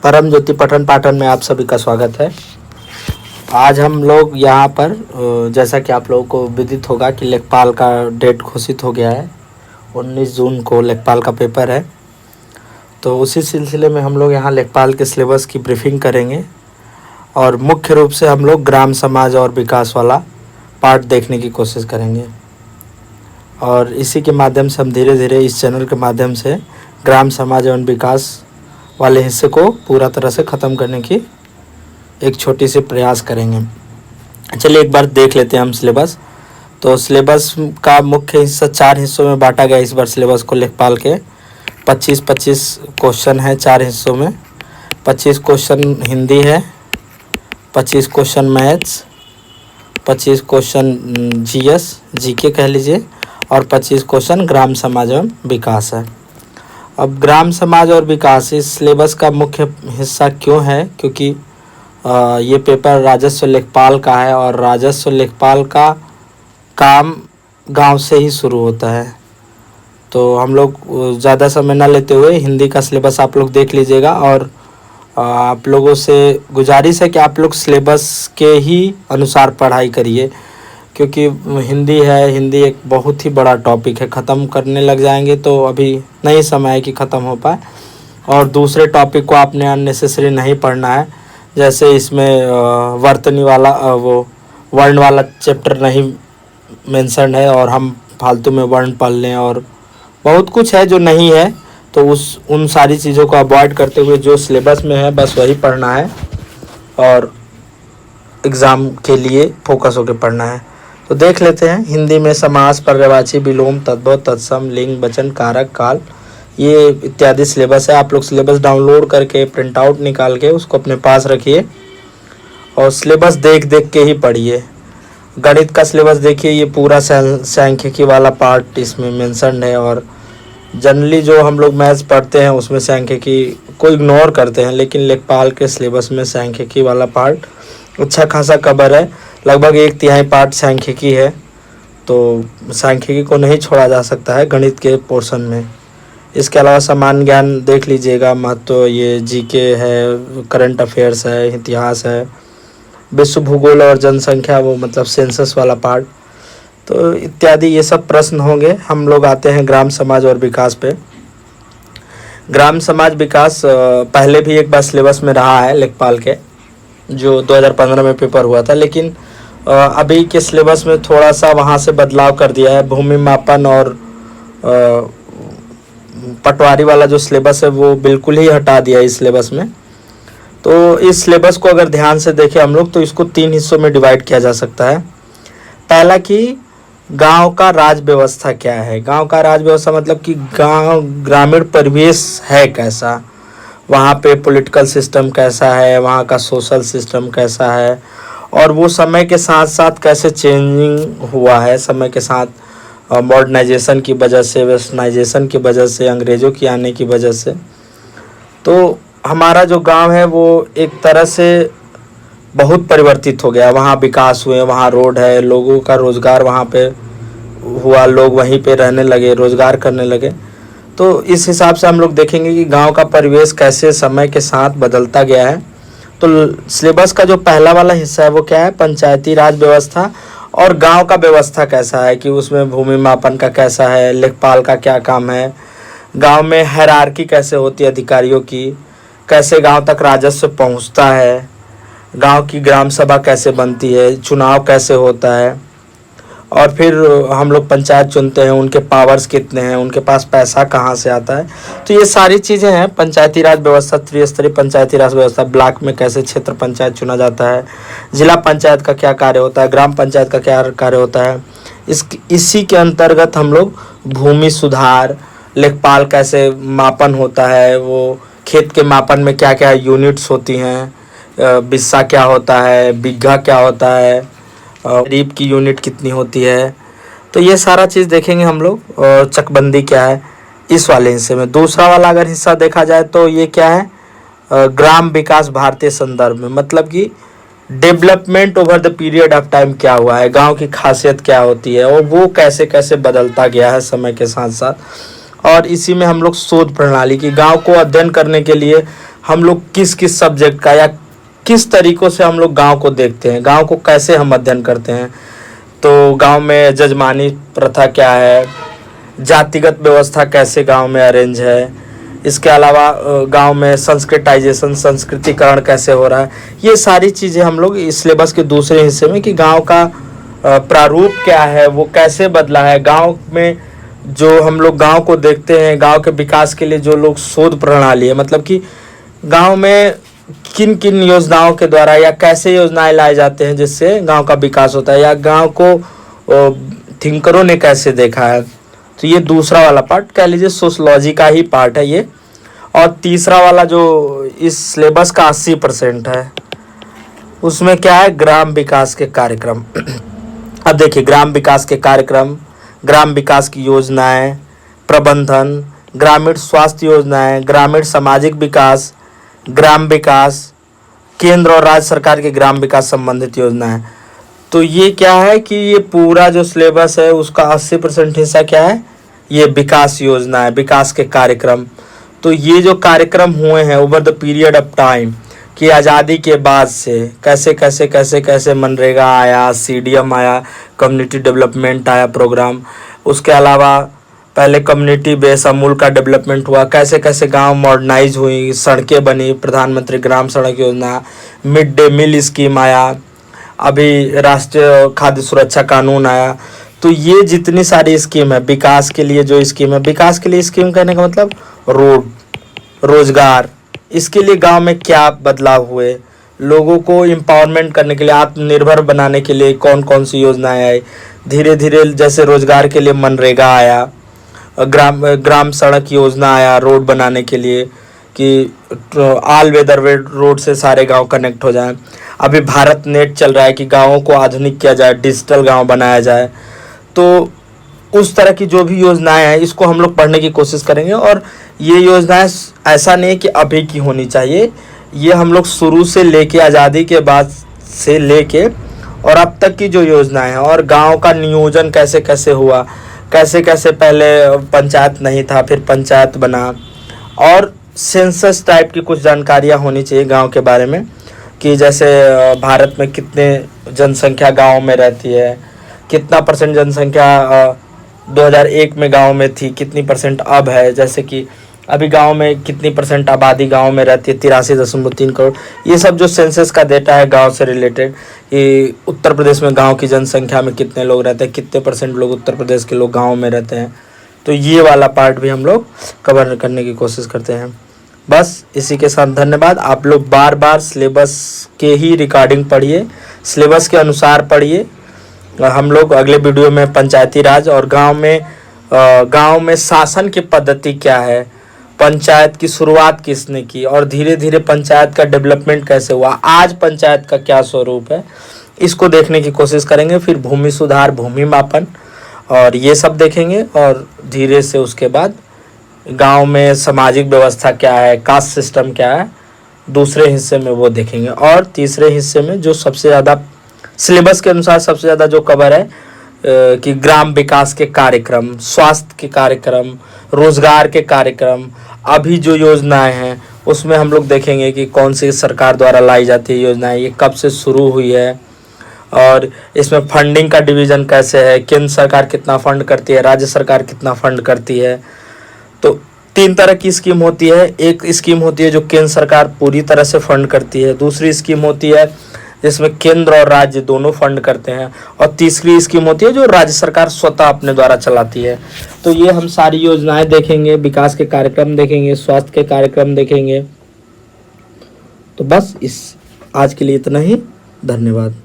परम ज्योति पठन पाठन में आप सभी का स्वागत है। आज हम लोग यहाँ पर जैसा कि आप लोगों को विदित होगा कि लेखपाल का डेट घोषित हो गया है। 19 जून को लेखपाल का पेपर है। तो उसी सिलसिले में हम लोग यहाँ लेखपाल के सिलेबस की ब्रीफिंग करेंगे और मुख्य रूप से हम लोग ग्राम समाज और विकास वाला पार्ट देखने की कोशिश करेंगे। और इसी के माध्यम से हम धीरे धीरे इस चैनल के माध्यम से ग्राम समाज एवं विकास वाले हिस्से को पूरा तरह से ख़त्म करने की एक छोटी सी प्रयास करेंगे। चलिए एक बार देख लेते हैं हम सिलेबस। तो सिलेबस का मुख्य हिस्सा 4 हिस्सों में बांटा गया इस बार सिलेबस को लेखपाल के। 25-25 क्वेश्चन है 4 हिस्सों में। 25 क्वेश्चन हिंदी है, 25 क्वेश्चन मैथ्स, 25 क्वेश्चन जीके कह लीजिए, और 25 क्वेश्चन ग्राम समाज एवं विकास है। अब ग्राम समाज और विकास इस सिलेबस का मुख्य हिस्सा क्यों है? क्योंकि ये पेपर राजस्व लेखपाल का है और राजस्व लेखपाल का काम गांव से ही शुरू होता है। तो हम लोग ज़्यादा समय न लेते हुए हिंदी का सिलेबस आप लोग देख लीजिएगा। और आप लोगों से गुजारिश है कि आप लोग सिलेबस के ही अनुसार पढ़ाई करिए, क्योंकि हिंदी एक बहुत ही बड़ा टॉपिक है। ख़त्म करने लग जाएंगे तो अभी नहीं समय है कि ख़त्म हो पाए। और दूसरे टॉपिक को आपने अननेसेसरी नहीं पढ़ना है। जैसे इसमें वर्तनी वाला वो वर्ण वाला चैप्टर नहीं मेंशन है और हम फालतू में वर्ण पढ़ लें, और बहुत कुछ है जो नहीं है। तो उन सारी चीज़ों को अवॉइड करते हुए जो सिलेबस में है बस वही पढ़ना है और एग्ज़ाम के लिए फोकस होकर पढ़ना है। तो देख लेते हैं। हिंदी में समास, पर्यायवाची, विलोम, तद्भव, तत्सम, लिंग, वचन, कारक, काल, ये इत्यादि सिलेबस है। आप लोग सिलेबस डाउनलोड करके प्रिंट आउट निकाल के उसको अपने पास रखिए और सिलेबस देख देख के ही पढ़िए। गणित का सिलेबस देखिए, ये पूरा सांख्यिकी वाला पार्ट इसमें मेंशन है। और जनरली जो हम लोग मैथ्स पढ़ते हैं उसमें सांख्यिकी को इग्नोर करते हैं, लेकिन लेखपाल के सिलेबस में सांख्यिकी वाला पार्ट अच्छा खासा कवर है। लगभग 1/3 पार्ट सांख्यिकी है, तो सांख्यिकी को नहीं छोड़ा जा सकता है गणित के पोर्शन में। इसके अलावा सामान्य ज्ञान देख लीजिएगा। महत्व ये जीके है, करंट अफेयर्स है, इतिहास है, विश्व भूगोल और जनसंख्या, वो मतलब सेंसस वाला पार्ट, तो इत्यादि ये सब प्रश्न होंगे। हम लोग आते हैं ग्राम समाज और विकास पे। ग्राम समाज विकास पहले भी एक बार सिलेबस में रहा है लेखपाल के, जो 2015 में पेपर हुआ था, लेकिन अभी के सिलेबस में थोड़ा सा वहाँ से बदलाव कर दिया है। भूमि मापन और पटवारी वाला जो सिलेबस है वो बिल्कुल ही हटा दिया इस सिलेबस में। तो इस सिलेबस को अगर ध्यान से देखें हम लोग तो इसको 3 हिस्सों में डिवाइड किया जा सकता है। पहला कि गांव का राज व्यवस्था क्या है। गांव का राज व्यवस्था मतलब कि गांव ग्रामीण परिवेश है कैसा, वहाँ पे पॉलिटिकल सिस्टम कैसा है, वहाँ का सोशल सिस्टम कैसा है, और वो समय के साथ साथ कैसे चेंजिंग हुआ है। समय के साथ मॉडर्नाइजेशन की वजह से, वेस्टर्नाइजेशन की वजह से, अंग्रेज़ों की आने की वजह से, तो हमारा जो गांव है वो एक तरह से बहुत परिवर्तित हो गया। वहाँ विकास हुए, वहाँ रोड है, लोगों का रोज़गार वहाँ पे हुआ, लोग वहीं पे रहने लगे, रोज़गार करने लगे। तो इस हिसाब से हम लोग देखेंगे कि गांव का परिवेश कैसे समय के साथ बदलता गया है। तो सिलेबस का जो पहला वाला हिस्सा है वो क्या है? पंचायती राज व्यवस्था और गांव का व्यवस्था कैसा है, कि उसमें भूमि मापन का कैसा है, लेखपाल का क्या काम है, गांव में हायरार्की कैसे होती है अधिकारियों की, कैसे गांव तक राजस्व पहुंचता है, गांव की ग्राम सभा कैसे बनती है, चुनाव कैसे होता है, और फिर हम लोग पंचायत चुनते हैं, उनके पावर्स कितने हैं, उनके पास पैसा कहाँ से आता है। तो ये सारी चीज़ें हैं। पंचायती राज व्यवस्था, त्रिस्तरीय पंचायती राज व्यवस्था, ब्लॉक में कैसे क्षेत्र पंचायत चुना जाता है, जिला पंचायत का क्या कार्य होता है, ग्राम पंचायत का क्या कार्य होता है। इसी के अंतर्गत हम लोग भूमि सुधार, लेखपाल कैसे मापन होता है, वो खेत के मापन में क्या क्या यूनिट्स होती हैं, बिस्सा क्या होता है, बीघा क्या होता है, रीप की यूनिट कितनी होती है। तो ये सारा चीज़ देखेंगे हम लोग। और चकबंदी क्या है इस वाले हिस्से में। दूसरा वाला अगर हिस्सा देखा जाए तो ये क्या है? ग्राम विकास भारतीय संदर्भ में, मतलब कि development over the period of time क्या हुआ है, गांव की खासियत क्या होती है और वो कैसे कैसे बदलता गया है समय के साथ साथ। और इसी में हम लोग शोध प्रणाली की, गांव को अध्ययन करने के लिए हम लोग किस किस सब्जेक्ट का या किस तरीक़ों से हम लोग गांव को देखते हैं, गांव को कैसे हम अध्ययन करते हैं। तो गांव में जजमानी प्रथा क्या है, जातिगत व्यवस्था कैसे गांव में अरेंज है, इसके अलावा गांव में संस्कृताइजेशन संस्कृतिकरण कैसे हो रहा है। ये सारी चीज़ें हम लोग इस सिलेबस के दूसरे हिस्से में कि गांव का प्रारूप क्या है, वो कैसे बदला है, गांव में जो हम लोग गांव को देखते हैं, गांव के विकास के लिए जो लोग शोध प्रणाली है, मतलब कि गांव में किन किन योजनाओं के द्वारा या कैसे योजनाएं लाए जाते हैं जिससे गांव का विकास होता है, या गांव को थिंकरों ने कैसे देखा है। तो ये दूसरा वाला पार्ट कह लीजिए सोशलॉजी का ही पार्ट है ये। और तीसरा वाला जो इस सिलेबस का 80% है, उसमें क्या है, ग्राम विकास के कार्यक्रम। अब देखिए, ग्राम विकास के कार्यक्रम, ग्राम विकास की योजनाएं, प्रबंधन, ग्रामीण स्वास्थ्य योजनाएं, ग्रामीण सामाजिक विकास, ग्राम विकास, केंद्र और राज्य सरकार के ग्राम विकास संबंधित योजनाएं। तो ये क्या है कि ये पूरा जो सिलेबस है उसका 80% हिस्सा क्या है, ये विकास योजना है, विकास के कार्यक्रम। तो ये जो कार्यक्रम हुए हैं over the period of time, कि आज़ादी के बाद से कैसे कैसे कैसे कैसे मनरेगा आया, CDM आया, कम्युनिटी डेवलपमेंट आया प्रोग्राम, उसके अलावा पहले कम्युनिटी बेस अमूल का डेवलपमेंट हुआ, कैसे कैसे गांव मॉडर्नाइज हुई, सड़कें बनी, प्रधानमंत्री ग्राम सड़क योजना, मिड डे मील स्कीम आया, अभी राष्ट्रीय खाद्य सुरक्षा कानून आया। तो ये जितनी सारी स्कीम है विकास के लिए, जो स्कीम है, विकास के लिए स्कीम कहने का मतलब रोड, रोजगार, इसके लिए गांव में क्या बदलाव हुए, लोगों को एम्पावरमेंट करने के लिए, आत्मनिर्भर बनाने के लिए कौन कौन सी योजनाएं आई। धीरे धीरे जैसे रोजगार के लिए मनरेगा आया, ग्राम सड़क योजना आया रोड बनाने के लिए कि ऑल वेदर रोड से सारे गांव कनेक्ट हो जाएं। अभी भारत नेट चल रहा है कि गांवों को आधुनिक किया जाए, डिजिटल गांव बनाया जाए। तो उस तरह की जो भी योजनाएं हैं इसको हम लोग पढ़ने की कोशिश करेंगे। और ये योजनाएं ऐसा नहीं कि अभी की होनी चाहिए, ये हम लोग शुरू से लेके आज़ादी के बाद से लेके और अब तक की जो योजनाएं हैं, और गांव का नियोजन कैसे कैसे हुआ, कैसे कैसे पहले पंचायत नहीं था फिर पंचायत बना, और सेंसस टाइप की कुछ जानकारियां होनी चाहिए गांव के बारे में, कि जैसे भारत में कितने जनसंख्या गांव में रहती है, कितना % जनसंख्या 2001 में गांव में थी, कितनी % अब है, जैसे कि अभी गांव में कितनी % आबादी गांव में रहती है, 83.3 करोड़। ये सब जो सेंसस का डेटा है गांव से रिलेटेड, कि उत्तर प्रदेश में गांव की जनसंख्या में कितने लोग रहते हैं, कितने % लोग उत्तर प्रदेश के लोग गांव में रहते हैं। तो ये वाला पार्ट भी हम लोग कवर करने की कोशिश करते हैं। बस इसी के साथ धन्यवाद। आप लोग बार बार सिलेबस के ही रिकॉर्डिंग पढ़िए, सिलेबस के अनुसार पढ़िए। हम लोग अगले वीडियो में पंचायती राज और गांव में शासन की पद्धति क्या है, पंचायत की शुरुआत किसने की, और धीरे धीरे पंचायत का डेवलपमेंट कैसे हुआ, आज पंचायत का क्या स्वरूप है, इसको देखने की कोशिश करेंगे। फिर भूमि सुधार, भूमि मापन और ये सब देखेंगे। और धीरे से उसके बाद गांव में सामाजिक व्यवस्था क्या है, कास्ट सिस्टम क्या है, दूसरे हिस्से में वो देखेंगे। और तीसरे हिस्से में जो सबसे ज़्यादा सिलेबस के अनुसार सबसे ज़्यादा जो कवर है कि ग्राम विकास के कार्यक्रम, स्वास्थ्य के कार्यक्रम, रोजगार के कार्यक्रम, अभी जो योजनाएं हैं उसमें हम लोग देखेंगे कि कौन सी सरकार द्वारा लाई जाती है योजनाएं, ये कब से शुरू हुई है, और इसमें फंडिंग का डिवीज़न कैसे है, केंद्र सरकार कितना फंड करती है, राज्य सरकार कितना फंड करती है। तो 3 तरह की स्कीम होती है। एक स्कीम होती है जो केंद्र सरकार पूरी तरह से फंड करती है, दूसरी स्कीम होती है जिसमें केंद्र और राज्य दोनों फंड करते हैं, और तीसरी स्कीम होती है जो राज्य सरकार स्वतः अपने द्वारा चलाती है। तो ये हम सारी योजनाएं देखेंगे, विकास के कार्यक्रम देखेंगे, स्वास्थ्य के कार्यक्रम देखेंगे। तो बस आज के लिए इतना ही। धन्यवाद।